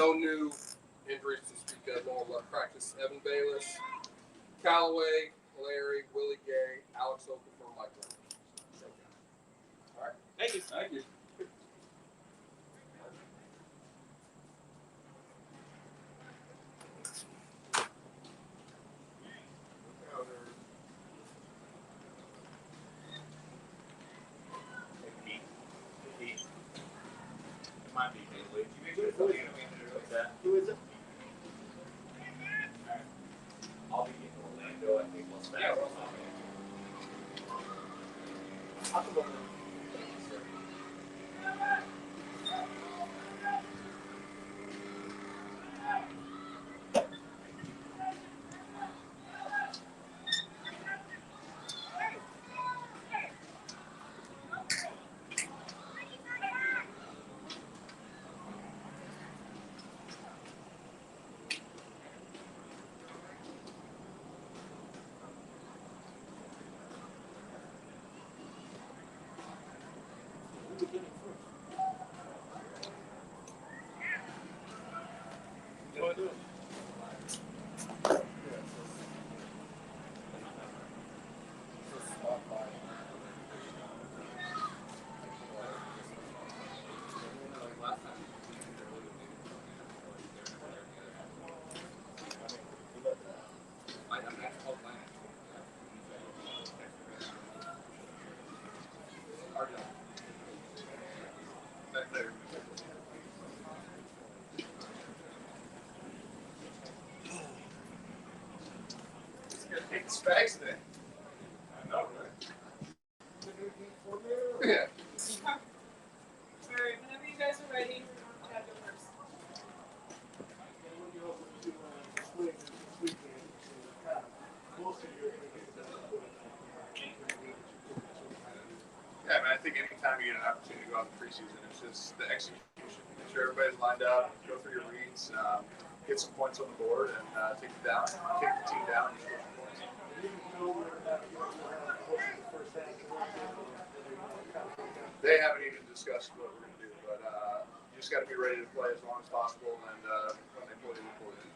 no new injuries to speak of. No one left practice. Evan Bayless, Callaway, Larry, Willie Gay, Alex Okafor, Mike Leonard. All right. Thank you. Thank you. Might be Haley. Who is it? Alright. I'll be in Orlando. I think we'll stay. Yeah, I'll come over. Spags today. I know, right? Yeah. Alright, whenever you guys are ready, Chad, go first. Yeah, I mean, I think anytime you get an opportunity to go out in the preseason, it's just the execution. Make sure everybody's lined up, go through your reads, get some points on the board, and take the team down, and score some points. They haven't even discussed what we're going to do, but you just got to be ready to play as long as possible, and when they pull you, they pull you.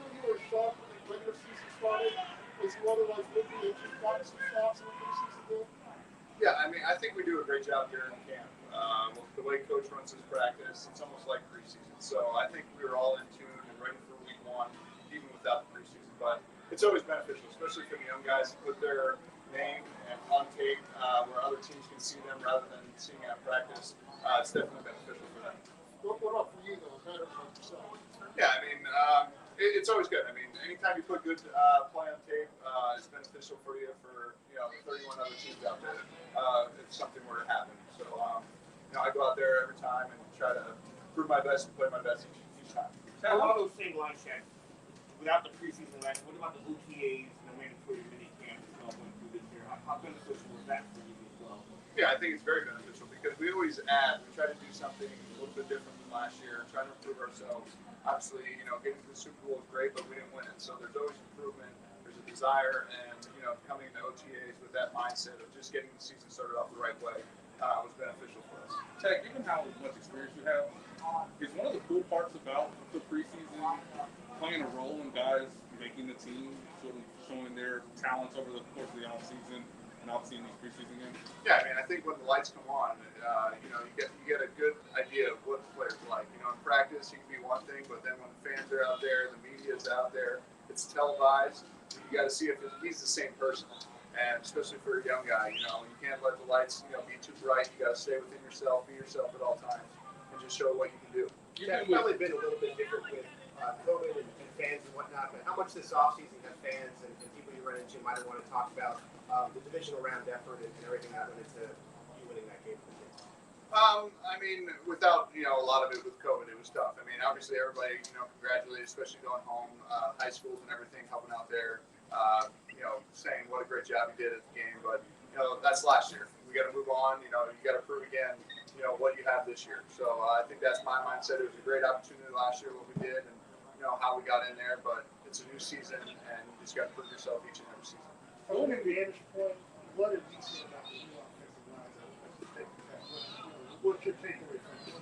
You were shocked when the regular season started. Was you otherwise looking at you got some snaps in the preseason game? Yeah, I mean, I think we do a great job here in camp. The way Coach runs his practice, it's almost like preseason. So I think we were all in tune and ready for week one, even without the preseason. But it's always beneficial, especially for the young guys, to put their name and on tape where other teams can see them rather than seeing at practice. It's definitely beneficial for them. What about for you, though, better for yourself? Yeah, I mean, it's always good. I mean, anytime you put good play on tape, it's beneficial for you for, the 31 other teams out there if something were to happen. So, I go out there every time and try to prove my best and play my best each time. So along those same lines, Chad, without the preseason last, what about the OTAs and the mandatory mini camps going through this year? How beneficial was that for you as well? Yeah, I think it's very beneficial because we always we try to do something a little bit different than last year, try to improve ourselves. Obviously, getting to the Super Bowl is great, but we didn't win it. So there's always improvement. There's a desire, and coming to OTAs with that mindset of just getting the season started off the right way was beneficial for us. Tech, given how much experience you have, is one of the cool parts about the preseason playing a role in guys making the team, sort of showing their talents over the course of the offseason and obviously in these preseason games? Yeah, I mean, I think when the lights come on, you get a good idea of what the players like. In practice, he can be one thing, but then when the fans are out there, the media's out there, it's televised. You got to see if he's the same person. And especially for a young guy, you can't let the lights, be too bright. You got to stay within yourself, be yourself at all times, and just show what you can do. Yeah, it's probably been a little bit different with COVID and fans and whatnot, but how much this offseason have fans and people you run into might want to talk about the divisional round effort and everything that went into you winning that game for the kids? I mean, without, a lot of it with COVID, it was tough. I mean, obviously everybody, congratulated, especially going home, high schools and everything, helping out there, saying what a great job you did at the game. But, that's last year. We got to move on. You got to prove again, what you have this year. So I think that's my mindset. It was a great opportunity last year, what we did, and, how we got in there. But it's a new season, and you just got to prove yourself each and every season. From an advantage point, what did you see about the new offensive line? What's your takeaway from it?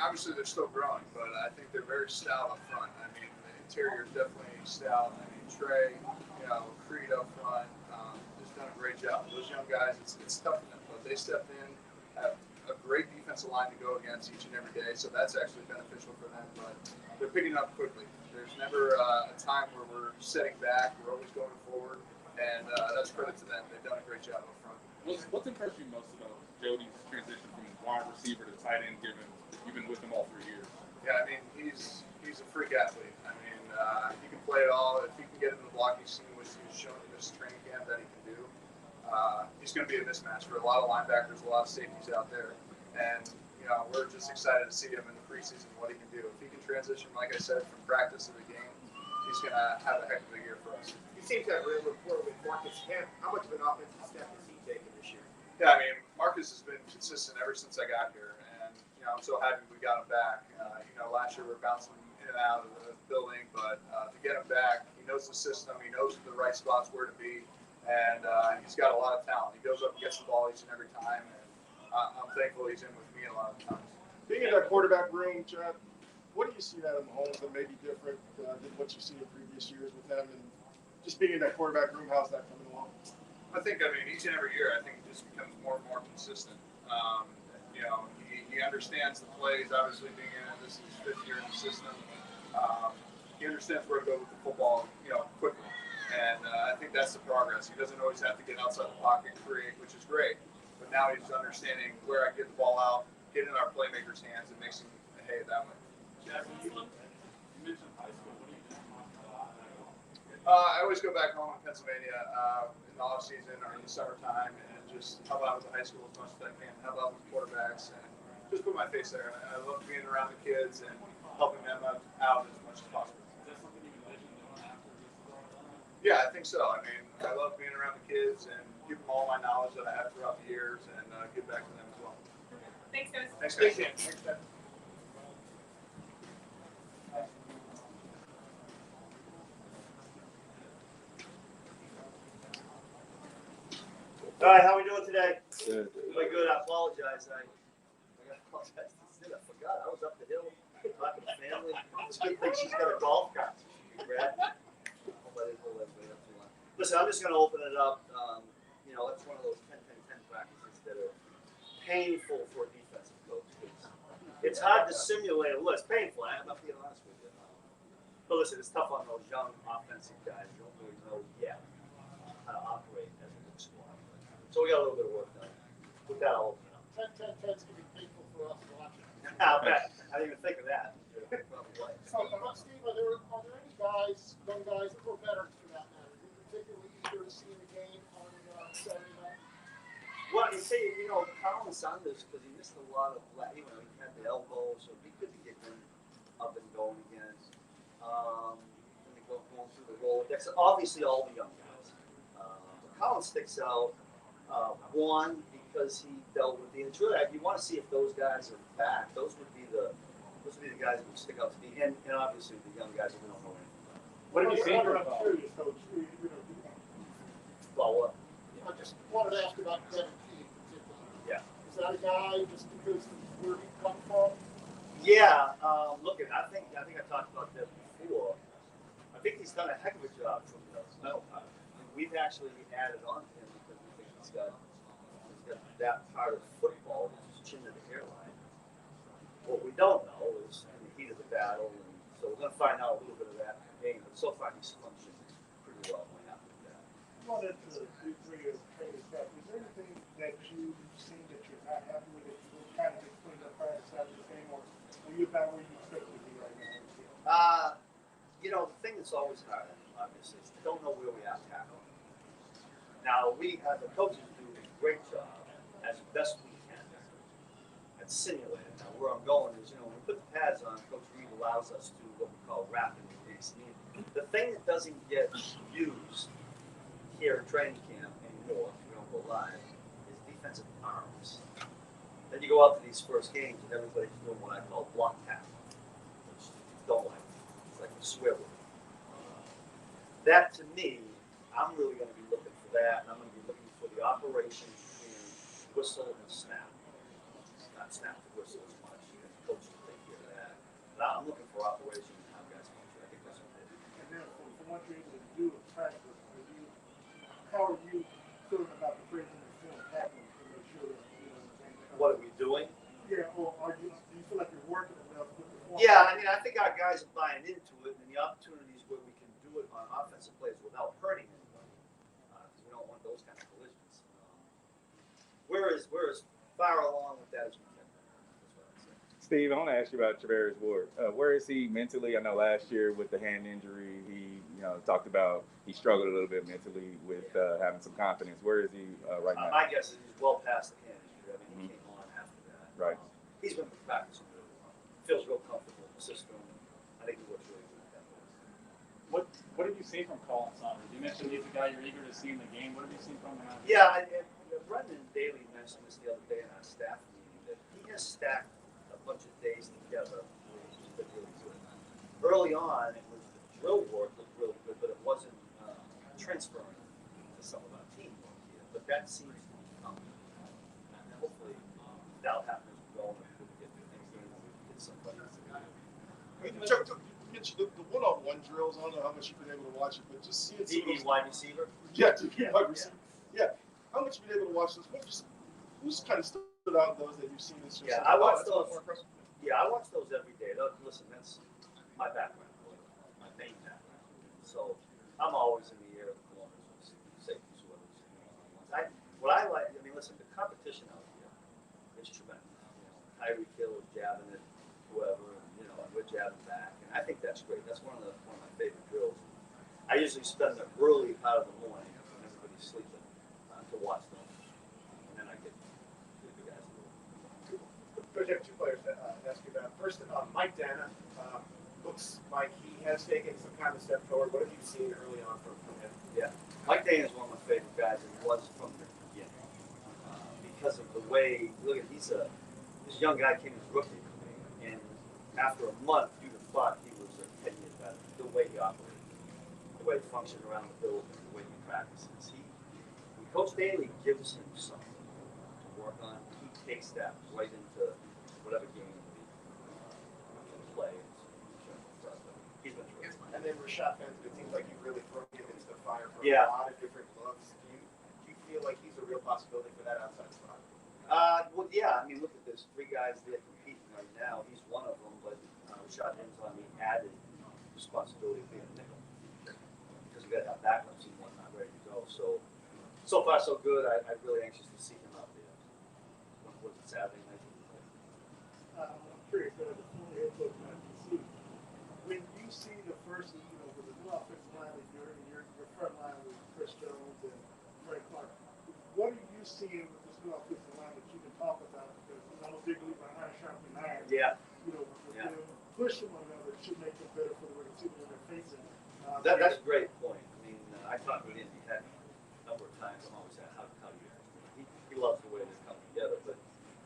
obviously they're still growing, but I think they're very stout up front. I mean, the interior is definitely stout. I mean, Trey, Creed up front, has done a great job. Those young guys, it's tough for them, but they stepped in, have a great defensive line to go against each and every day, so that's actually beneficial for them. But they're picking up quickly. There's never a time where we're setting back. We're always going forward, and that's credit to them. They've done a great job up front. What's impressed you most about Jody's transition from wide receiver to tight end, given you've been with him all 3 years? Yeah, I mean, he's a freak athlete. I mean, he can play it all. If he can get in the blocking scene, which he's shown in this training camp that he can do, he's going to be a mismatch for a lot of linebackers, a lot of safeties out there. And, we're just excited to see him in the preseason, what he can do. If he can transition, like I said, from practice to the game, he's going to have a heck of a year for us. You seem to have really rapport with Marcus Kemp. How much of an offensive step has he taken this year? Yeah, I mean, Marcus has been consistent ever since I got here, and I'm so happy we got him back. Last year we were bouncing in and out of the building, but to get him back, he knows the system, he knows the right spots where to be, and he's got a lot of talent. He goes up and gets the ball each and every time, and I'm thankful he's in with me a lot of times. Being in that quarterback room, Chad, what do you see out of Mahomes that may be different than what you've seen in previous years with them? And just being in that quarterback room, how's that coming along? I think, each and every year, I think it just becomes more and more consistent. He understands the plays, obviously being in it. This is his 5th year in the system. He understands where to go with the football, quickly. And I think that's the progress. He doesn't always have to get outside the pocket and create, which is great. But now he's understanding where I get the ball out, get in our playmakers' hands, and makes him behave that way. You mentioned high school. What do you think? I always go back home in Pennsylvania in the off season or in the summertime and just help out with the high school as much as I can, help out with quarterbacks, and just put my face there. I love being around the kids and helping them out as much as possible. Is that something you envision doing after this is all done? Yeah, I think so. I mean, I love being around the kids and give them all my knowledge that I have throughout the years and give back to them as well. Thanks, guys. Thanks, guys. Thanks, Sam. All right, how we doing today? Good. Really good. I apologize. I apologize. I forgot. I was up the hill talking to family. It's a good thing she's got a golf cart. Brad. Hope I didn't hold everybody up too long. Listen, I'm just going to open it up. That's one of those 10-10-10 practices that are painful for a defensive coach. It's hard to simulate. Well, it's painful. I'm not being honest with you. But listen, it's tough on those young offensive guys who don't really know yet how to operate as a good squad. So we got a little bit of work done. With that, I'll open it up. 10-10-10 is going to be painful for us to watch it. I'll bet. I didn't even think of that. You're probably right. Steve, are there any guys, young guys, or veterans for that matter, who particularly eager to see the game on Saturday night? Well, you say, Colin Saunders, because he missed a lot of, he had the elbow, so he couldn't get him up and going again. And they going through the Rolodex. Obviously, all the young guys. Colin sticks out, one, because he dealt with the injury. You want to see if those guys are back. Those would be the guys that would stick out to me, and obviously the young guys that we don't know anything about. What have you seen from I'm curious, Coach. Well, what? I just wanted to ask about Devin Key in particular. Yeah. Is that a guy just because of where he come from? Yeah, look, I think I talked about that before. I think he's done a heck of a job from the metal part. We've actually added on to him because we think he's got that part of football, which is chin to the hairline. What we don't know is in the heat of the battle, and so we're going to find out a little bit of that in the game. But so far, he's functioned pretty well. I'm happy with that. Wanted to degree of training stuff. Is there anything that you've seen that you're not happy with that you kind of cleaned up prior to Saturday's game, or are you about where you expect to be right now? The thing that's always hard, obviously, is we don't know where we are tackling. Now, we, the coaches, do a great job as best we can at simulating. Now, where I'm going is, when we put the pads on, Coach Reed allows us to what we call rapid release. The thing that doesn't get used here at training camp anymore, if we don't go live, is defensive arms. Then you go out to these first games and everybody's doing what I call block tackle, which you don't like. It's like a swear word. That to me, I'm really going to be looking for that, and I'm going to be looking for the operation between whistle and snap. Not snap to whistle as much. Coach will think But I'm looking for operations and how guys function. I think that's important. And then from what you're able to do in practice, how are you feeling about the breaking the film happening to make sure that, things come? What are we doing? Yeah, or do you feel like you're working enough with the form? Yeah, I mean, I think our guys are buying into it, and the opportunities where we can do it on offensive plays without hurting anybody, because we don't want those kind of collisions. We're as far along with that as we can. That's what I'd say. Steve, I want to ask you about Travaris Ward. Where is he mentally? I know last year with the hand injury, he talked about he struggled a little bit mentally with having some confidence. Where is he right now? My guess is he's well past the hand injury. I mean, he came on after that. Right. He's been practicing really well. Feels real comfortable in the system. I think he looks really good at that point. What have you seen from Colin Saunders? You mentioned he's a guy you're eager to see in the game. What have you seen from him? Yeah, Brendan Daly mentioned this the other day in our staff meeting that he has stacked a bunch of days together where he's been really good. Early on, it was the drill work looked really good, but it wasn't transferring to some of our team work here. But that seems to be coming. And hopefully that'll happen as we go and we get things in and we get somebody else. Chuck, you mentioned the one-on-one drills. I don't know how much you've been able to watch it, but just seeing some of those. wide receiver? Yeah, wide receiver. Yeah. How much have you been able to watch those? Who's kind of stood out in those that you've seen this year? Yeah, I watch those. Yeah, I watch those every day. Listen, that's my background, my main background. So I'm always in the air of the corners of safeties, whoever's what I like. I mean, listen, the competition out here is tremendous. Tyreek Hill is jabbing at whoever, and we're jabbing back, and I think that's great. That's one of my favorite drills. I usually spend the early part of the morning when everybody's sleeping to watch them, and then I get the guys. Coach, I have two players to ask you about. First, Mike Dana looks like he has taken some kind of step forward. What have you seen early on from him? Yeah, Mike Dana is one of my favorite guys, and he was from the beginning because of the way. Look at this young guy came as rookie, and after a month, you'd have thought he was a 10 years better. The way he operated, the way he functioned around the building, the way he practices. When Coach Daly gives him something to work on, he takes that right into whatever game he can play. He's been terrific. And then Rashad Fenton, it seems like you really thrown him into the fire for Yeah. a lot of different looks. Do you feel like he's a real possibility for that outside spot? Well, yeah. I mean, look at this. 3 guys there competing right now. He's one of them, but Rashad Fenton's on the added responsibility of being a nickel because we got to have backups and whatnot ready to go. So far so good. I'm really anxious to see him out there. Was it Saturday night? I'm curious, before we head to see, when you see the first, with the new offensive line, your front line with Chris Jones and Frank Clark, what are you seeing with this new offensive line that you can talk about? Because I'm a big believer behind sharpening iron. Yeah. With them pushing one another should make them better for the receiver when they're facing. That's a great point. I mean, I talked with Andy Heck a number of times. I'm always saying, how do you? He loves the way they come together, but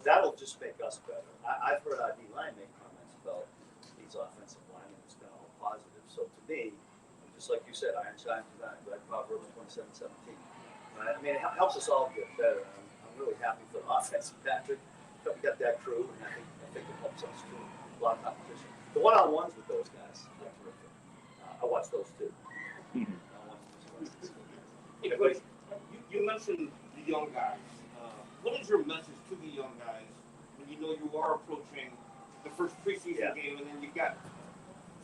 that'll just make us better. I've heard our D-line make comments about these offensive linemen. It's been all positive. So to me, just like you said, iron shines tonight, right? Proverbs 27:17. I mean, it helps us all get better. I'm really happy for the offense, Patrick. We got that crew, and I think it helps us too. A lot of competition. The one-on-ones with those guys are terrific. I watch those too. But you mentioned the young guys. What is your message to the young guys when you know you are approaching the first preseason game, and then you've got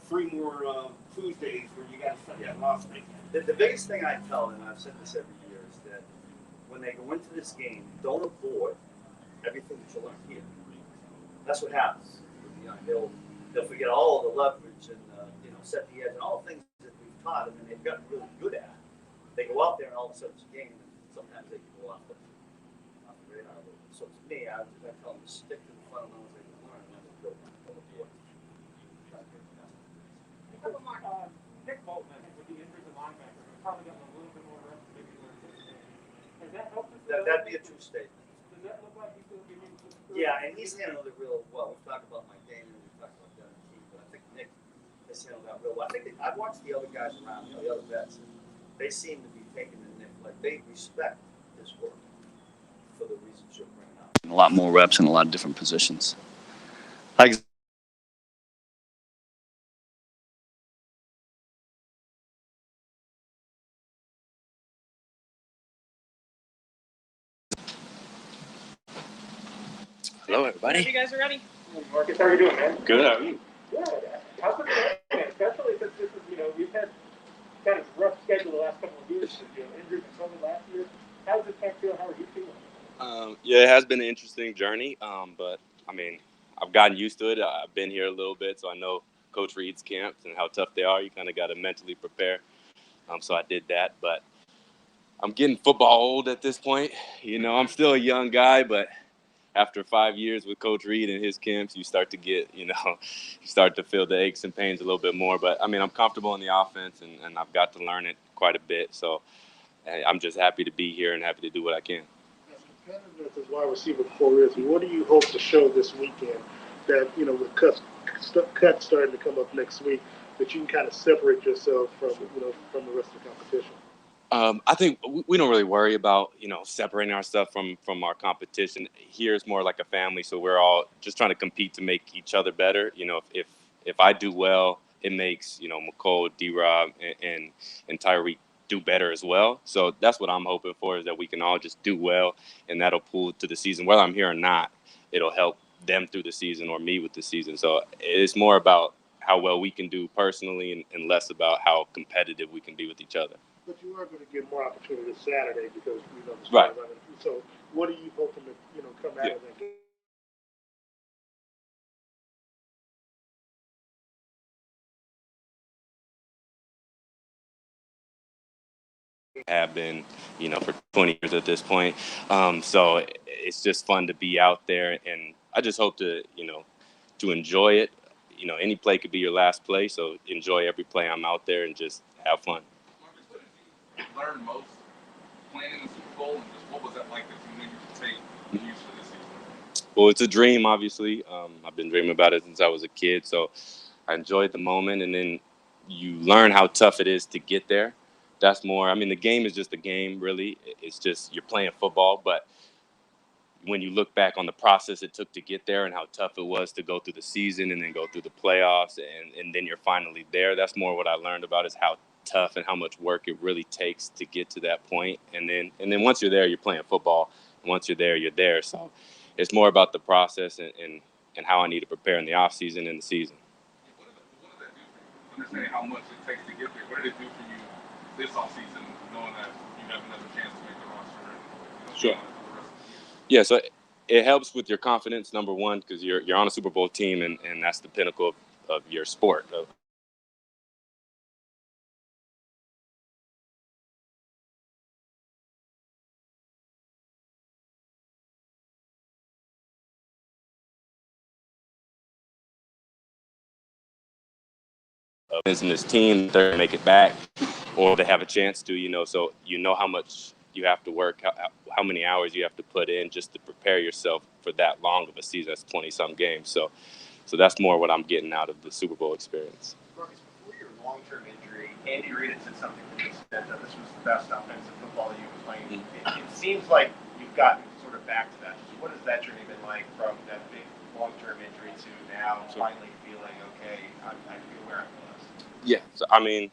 3 more Tuesdays where you got to set that roster? The biggest thing I tell them, and I've said this every year, is that when they go into this game, don't avoid everything that you learn here. That's what happens. They'll forget all the leverage and set the edge and all the things that we've taught them and they've gotten really good at. They go out there and all of a sudden it's a game, and sometimes they can go off the radar a little bit. So to me, I tell them to stick to the fundamentals they can learn and then they'll build avoid. Nick Bolton, I think, with the injuries of linebackers, has probably gotten a little bit more reps maybe than anticipated. Has that helped us? That'd be a true statement. Does that look like he's going to be able to? Yeah, and he's handled it real well. We've talked about Mike Dana, we've talked about Devin Keith, but I think Nick has handled that real well. I think I've watched the other guys around, the other vets, and they seem to be taking the Nick, like they respect his work for the reasons you're bringing up. A lot more reps in a lot of different positions. Hello, Whenever everybody. you guys are ready. Marcus, how are you doing, man? Good. How are you? Good. How's it going, especially since this is, we've had kind of rough schedule the last couple of years with injuries and COVID last year. How does it feel? How are you feeling? Yeah, it has been an interesting journey, but I mean, I've gotten used to it. I've been here a little bit, so I know Coach Reed's camps and how tough they are. You kind of got to mentally prepare. So I did that, but I'm getting football old at this point. I'm still a young guy, but after 5 years with Coach Reed and his camps, you start to get, you start to feel the aches and pains a little bit more. But, I mean, I'm comfortable in the offense, and I've got to learn it quite a bit. So I'm just happy to be here and happy to do what I can. As competitive as wide receiver core is, what do you hope to show this weekend that, with cuts starting to come up next week, that you can kind of separate yourself from, from the rest of the competition? I think we don't really worry about, separating ourselves from our competition. Here it's more like a family, so we're all just trying to compete to make each other better. If I do well, it makes, McCole, D-Rob, and Tyreek do better as well. So that's what I'm hoping for, is that we can all just do well, and that'll pull to the season. Whether I'm here or not, it'll help them through the season or me with the season. So it's more about how well we can do personally and less about how competitive we can be with each other. But you are going to get more opportunity Saturday because the Right. So what are you hoping to come out of that game? Have been, for 20 years at this point. So it's just fun to be out there, and I just hope to enjoy it. Any play could be your last play, so enjoy every play I'm out there and just have fun. Marcus, what did you learn most playing in the Super Bowl, and just what was that like that you knew you could take and use for this season? Well, it's a dream, obviously. I've been dreaming about it since I was a kid, so I enjoyed the moment, and then you learn how tough it is to get there. That's more. I mean, the game is just a game, really. It's just you're playing football, but when you look back on the process it took to get there and how tough it was to go through the season and then go through the playoffs and then you're finally there, that's more what I learned about, is how tough and how much work it really takes to get to that point. And then once you're there, you're playing football. And once you're there, you're there. So it's more about the process and how I need to prepare in the off season and the season. What did that do for you? Understanding how much it takes to get there, what did it do for you this offseason, knowing that you have another chance to make the roster and Sure. Yeah, so it helps with your confidence, number one, because you're on a Super Bowl team, and that's the pinnacle of your sport. In this team, they're going to make it back, or they have a chance to, so how much you have to work, how many hours you have to put in just to prepare yourself for that long of a season. That's 20-some games. So that's more what I'm getting out of the Super Bowl experience. Marcus, before your long-term injury, Andy Reid had said something to the extent that this was the best offensive football you were playing. It seems like you've gotten sort of back to that. What has that journey been like from that big long-term injury to now finally feeling, okay, I feel where I was? Yeah, so I mean,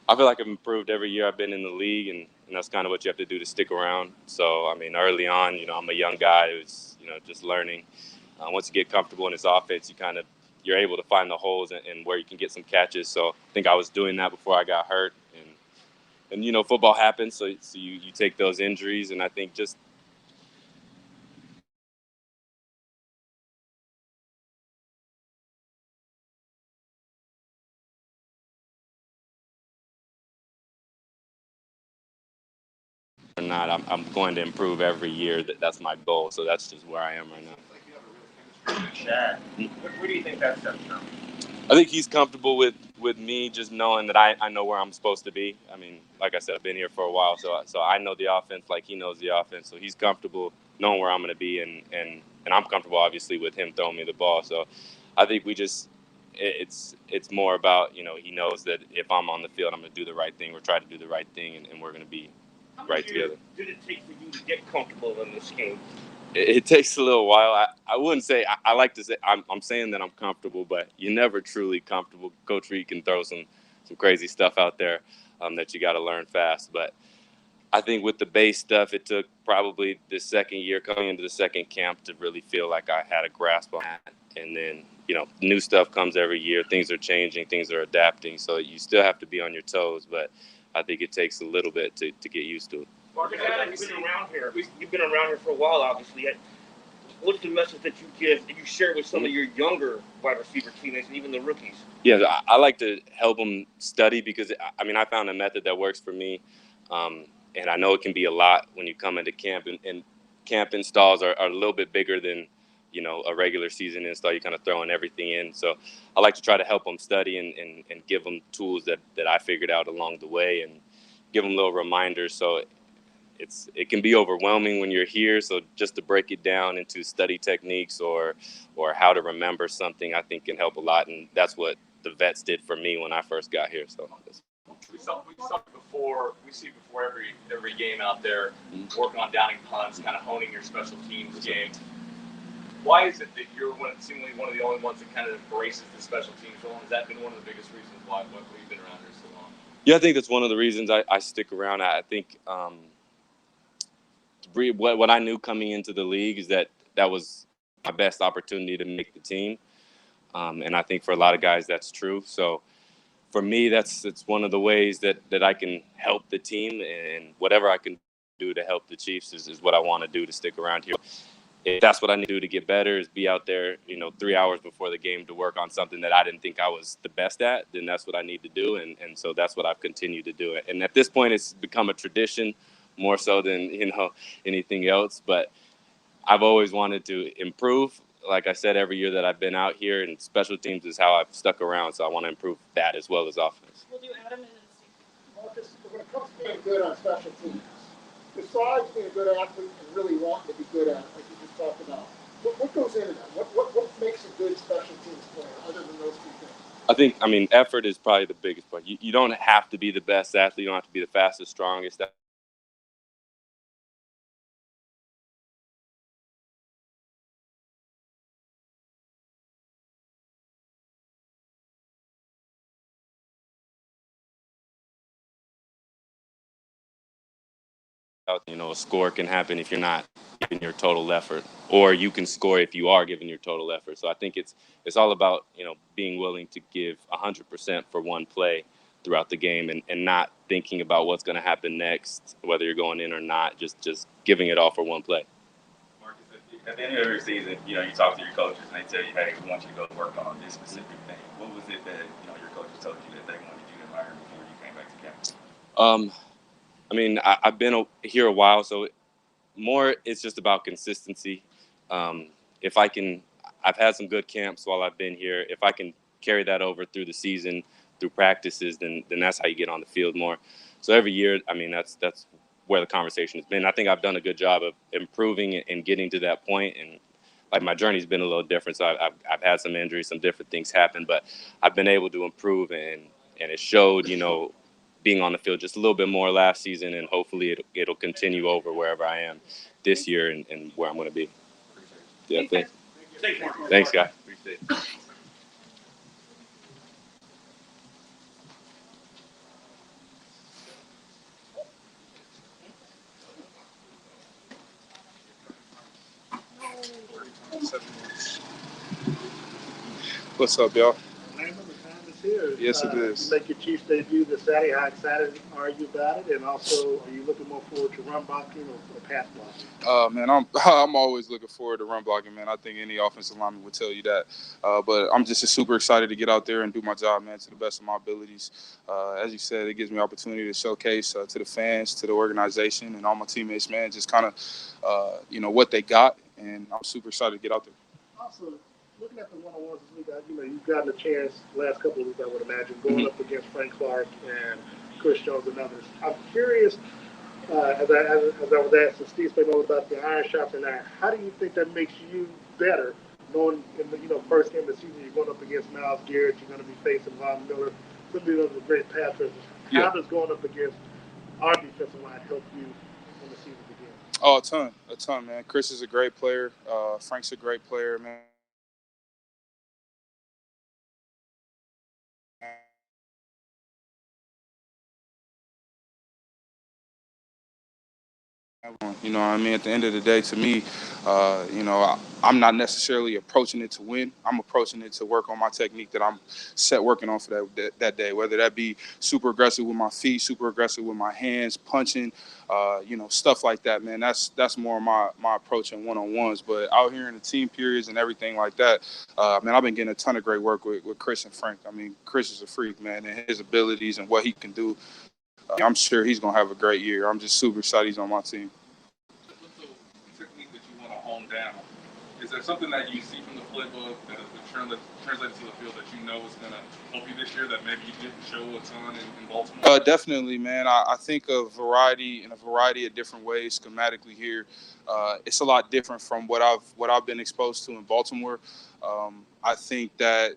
I feel like I've improved every year I've been in the league, and that's kind of what you have to do to stick around. So, I mean, early on, I'm a young guy who's, just learning. Once you get comfortable in this offense, you're able to find the holes and where you can get some catches. So I think I was doing that before I got hurt. And football happens, so you take those injuries, and I think just or not, I'm going to improve every year. That's my goal. So that's just where I am right now. Like you have a real chemistry with Chad. Where do you think that stems from? I think he's comfortable with me just knowing that I know where I'm supposed to be. I mean, like I said, I've been here for a while, so I know the offense like he knows the offense. So he's comfortable knowing where I'm going to be, and I'm comfortable, obviously, with him throwing me the ball. So I think it's more about, he knows that if I'm on the field, I'm going to do the right thing. We're trying to do the right thing, and we're going to be right together. Did it take for you to get comfortable in this game? It takes a little while. I wouldn't say I like to say I'm saying that I'm comfortable, but you're never truly comfortable. Coach Reed can throw some crazy stuff out there that you got to learn fast. But I think with the base stuff, it took probably the second year coming into the second camp to really feel like I had a grasp on that. And then, new stuff comes every year. Things are changing, things are adapting. So you still have to be on your toes, but I think it takes a little bit to get used to it. Marcus, you've been around here. You've been around here for a while, obviously. What's the message that you share with some of your younger wide receiver teammates and even the rookies? Yeah, I like to help them study because, I found a method that works for me. And I know it can be a lot when you come into camp, and camp installs are a little bit bigger than, a regular season install. You're kind of throwing everything in. So I like to try to help them study and give them tools that I figured out along the way and give them little reminders. So it can be overwhelming when you're here. So just to break it down into study techniques or how to remember something, I think can help a lot. And that's what the vets did for me when I first got here. So we saw before every game out there, working on downing punts, kind of honing your special teams game. Why is it that you're seemingly one of the only ones that kind of embraces the special teams role? And has that been one of the biggest reasons why you've been around here so long? Yeah, I think that's one of the reasons I stick around. I think what I knew coming into the league is that was my best opportunity to make the team. And I think for a lot of guys, that's true. So for me, it's one of the ways that I can help the team, and whatever I can do to help the Chiefs is what I want to do to stick around here. If that's what I need to do to get better, is be out there, 3 hours before the game to work on something that I didn't think I was the best at, then that's what I need to do. And so that's what I've continued to do. And at this point, it's become a tradition more so than, anything else. But I've always wanted to improve. Like I said, every year that I've been out here, and special teams is how I've stuck around. So I want to improve that as well as offense. We'll do Adam and then Marcus, when it comes to being good on special teams, besides being a good athlete and really wanting to be good at it, like you just talked about, what goes into that? What makes a good special teams player other than those two things? I think, effort is probably the biggest part. You don't have to be the best athlete. You don't have to be the fastest, strongest. A score can happen if you're not giving your total effort, or you can score if you are giving your total effort. So I think it's all about, being willing to give 100% for one play throughout the game, and not thinking about what's going to happen next, whether you're going in or not, just giving it all for one play. Marcus, at the end of every season, you talk to your coaches and they tell you, hey, we want you to go work on this specific thing. What was it that, your coaches told you that they wanted you to learn before you came back to camp? I've been here a while, so more it's just about consistency. I've had some good camps while I've been here. If I can carry that over through the season, through practices, then that's how you get on the field more. So every year, that's where the conversation has been. I think I've done a good job of improving and getting to that point. And like my journey's been a little different. So I've had some injuries, some different things happen, but I've been able to improve, and it showed, being on the field just a little bit more last season, and hopefully it'll continue over wherever I am this year and where I'm going to be. Yeah, thanks. Thanks, guys. Appreciate it. What's up, y'all? Landon, the time is here. Yes, it is. You make your Chiefs debut this Saturday. How excited are you about it? And also, are you looking more forward to run blocking or pass blocking? Man, I'm always looking forward to run blocking, man. I think any offensive lineman would tell you that. But I'm just super excited to get out there and do my job, man, to the best of my abilities. As you said, it gives me opportunity to showcase to the fans, to the organization, and all my teammates, man, just kind of, what they got. And I'm super excited to get out there. Also, looking at the one-on-ones this week, you've gotten a chance last couple of weeks, I would imagine, going up against Frank Clark and Chris Jones and others. I'm curious, as I was asking Steve Spagnuolo about the iron sharpening iron, how do you think that makes you better, knowing in the first game of the season you're going up against Myles Garrett, you're going to be facing Von Miller, some of the other great pass rushers. How does going up against our defensive line help you when the season begins? Oh, a ton, man. Chris is a great player. Frank's a great player, man. You know what I mean? At the end of the day, to me, I'm not necessarily approaching it to win. I'm approaching it to work on my technique that I'm set working on for that day, whether that be super aggressive with my feet, super aggressive with my hands, punching, stuff like that, man. That's more my approach in one-on-ones. But out here in the team periods and everything like that, man, I've been getting a ton of great work with Chris and Frank. I mean, Chris is a freak, man, and his abilities and what he can do. I'm sure he's going to have a great year. I'm just super excited he's on my team. What's the technique that you want to hone down? Is there something that you see from the playbook that translates to the field that you know is going to help you this year that maybe you didn't show a ton in Baltimore? Definitely, man. I think of variety in a variety of different ways schematically here. It's a lot different from what I've been exposed to in Baltimore. I think that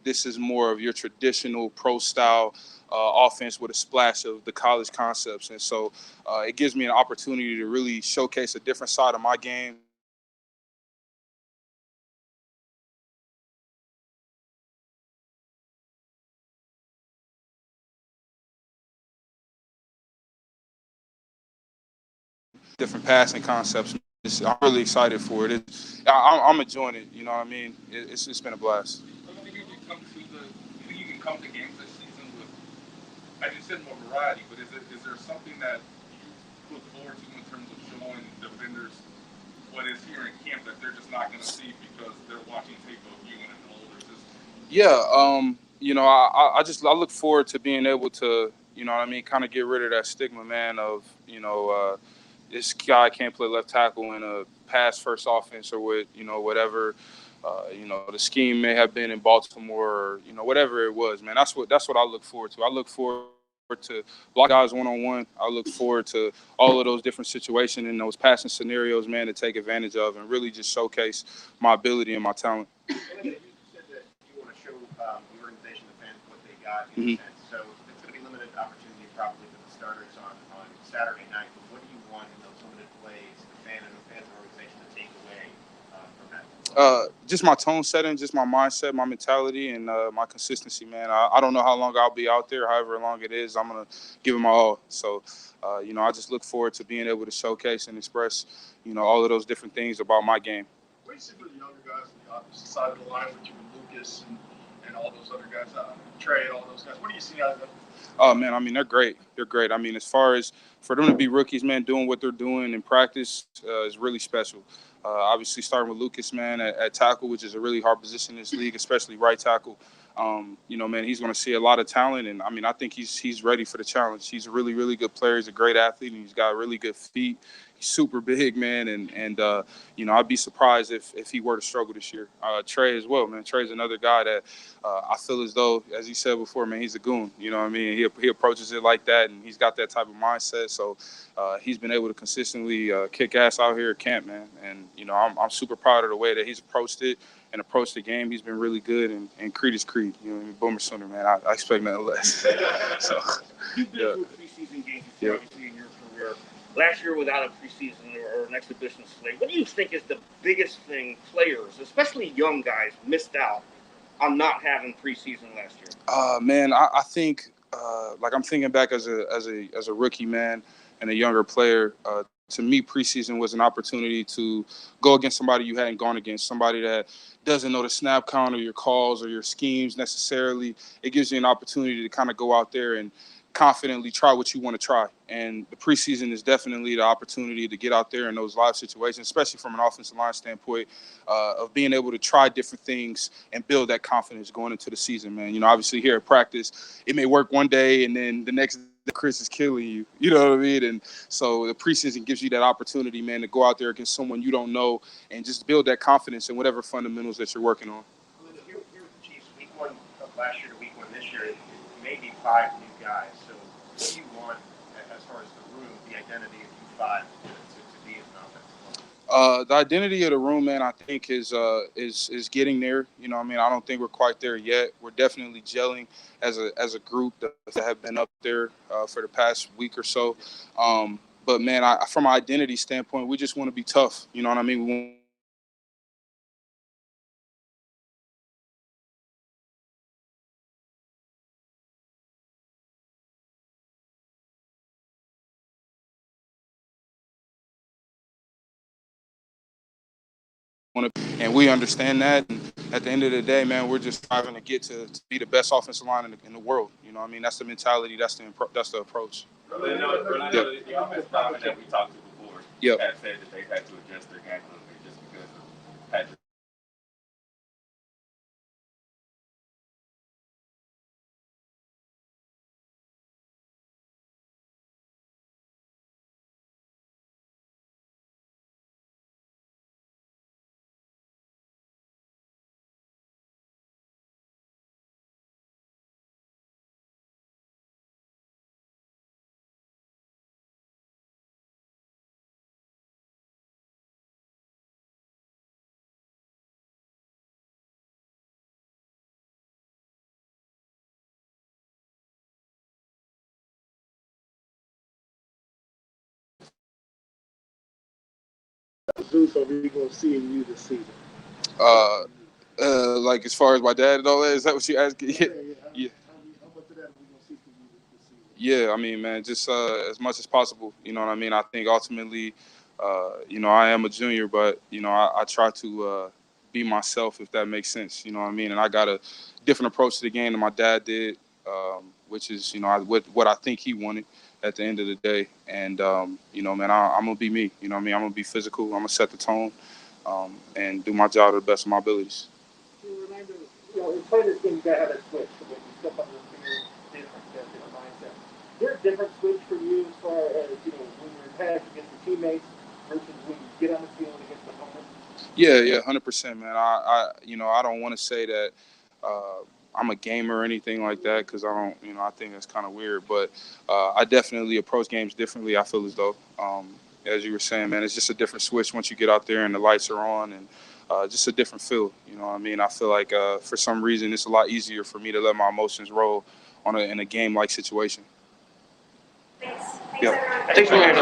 this is more of your traditional pro style offense with a splash of the college concepts, and so it gives me an opportunity to really showcase a different side of my game. Different passing concepts. I'm really excited for it. I'm enjoying it. You know what I mean? It's been a blast. I think you can come to games this season with, as you said, more variety. But is there something that you look forward to in terms of showing defenders what is here in camp that they're just not going to see because they're watching tape of you in an older system? Yeah. I look forward to being able to, you know what I mean, kind of get rid of that stigma, man, of this guy can't play left tackle in a pass first offense or with, whatever, the scheme may have been in Baltimore or, whatever it was, man. That's what I look forward to. I look forward to block guys one-on-one. I look forward to all of those different situations and those passing scenarios, man, to take advantage of and really just showcase my ability and my talent. You said that you want to show the organization, the fans, what they got in a sense. So it's going to be limited opportunity probably for the starters on Saturday night. But what do you want in those limited plays, the fans and organization to take away from that? Just my tone setting, just my mindset, my mentality, and my consistency, man. I don't know how long I'll be out there. However long it is, I'm going to give it my all. So, I just look forward to being able to showcase and express, all of those different things about my game. What do you see for the younger guys on the opposite side of the line with you and Lucas and all those other guys, Trey and all those guys? What do you see out of them? Oh, man, I mean, they're great. They're great. I mean, as far as for them to be rookies, man, doing what they're doing in practice is really special. Obviously, starting with Lucas, man, at tackle, which is a really hard position in this league, especially right tackle. Man, he's going to see a lot of talent, and I mean, I think he's ready for the challenge. He's a really, really good player. He's a great athlete, and he's got really good feet. He's super big, man, and I'd be surprised if he were to struggle this year. Trey as well, man. Trey's another guy that I feel as though, as you said before, man, he's a goon. You know what I mean? He approaches it like that, and he's got that type of mindset. So he's been able to consistently kick ass out here at camp, man. And I'm super proud of the way that he's approached it and approached the game. He's been really good, and Creed is Creed. Boomer Sooner, man. I expect nothing less. So You've been through preseason games before, obviously, in your career. Last year without a preseason or an exhibition slate, what do you think is the biggest thing players, especially young guys, missed out on not having preseason last year? Man, I think like I'm thinking back as a rookie, man, and a younger player. To me, preseason was an opportunity to go against somebody you hadn't gone against, somebody that doesn't know the snap count or your calls or your schemes necessarily. It gives you an opportunity to kind of go out there and confidently try what you want to try. And the preseason is definitely the opportunity to get out there in those live situations, especially from an offensive line standpoint, of being able to try different things and build that confidence going into the season, man. Obviously here at practice, it may work one day and then the next day Chris is killing you. You know what I mean? And so the preseason gives you that opportunity, man, to go out there against someone you don't know and just build that confidence in whatever fundamentals that you're working on. Here with the Chiefs, week one of last year to week one this year, maybe 5 new guys. So what do you want as far as the room, the identity of you 5 to be as an offensive line? The identity of the room, man, I think is getting there. I don't think we're quite there yet. We're definitely gelling as a group that have been up there for the past week or so. But man, from an identity standpoint, we just want to be tough. You know what I mean? We want and we understand that. And at the end of the day, man, we're just striving to get to be the best offensive line in the world. You know what I mean? That's the mentality. That's the approach. Orlando, the offensive lineman that we talked to before had said that they had to adjust their game a little bit just because of Patrick. Zeus, are we going to see in you this season? Like as far as my dad and all that, is that what you asking? Yeah. How much of that are we going to see from you this season? Yeah, I mean, man, just as much as possible. You know what I mean? I think ultimately, you know, I am a junior, but, you know, I try to be myself, if that makes sense. You know what I mean? And I got a different approach to the game than my dad did, which is, you know, what I think he wanted at the end of the day. And, you know, man, I'm going to be me. You know what I mean? I'm going to be physical. I'm going to set the tone and do my job to the best of my abilities. Orlando, you know, in playing this game, you got to have that switch. So when you step on the field, different mindset. Is there a different switch for you as far as, you know, when you're in pass against your teammates versus when you get on the field against the opponent? Yeah, 100%, man. You know, I don't want to say that I'm a gamer or anything like that because I don't, you know, I think that's kind of weird. But I definitely approach games differently. I feel as though, as you were saying, man, it's just a different switch once you get out there and the lights are on and just a different feel. You know what I mean? I feel like for some reason it's a lot easier for me to let my emotions roll in a game-like situation. Thanks. Yeah. Thanks, Thanks,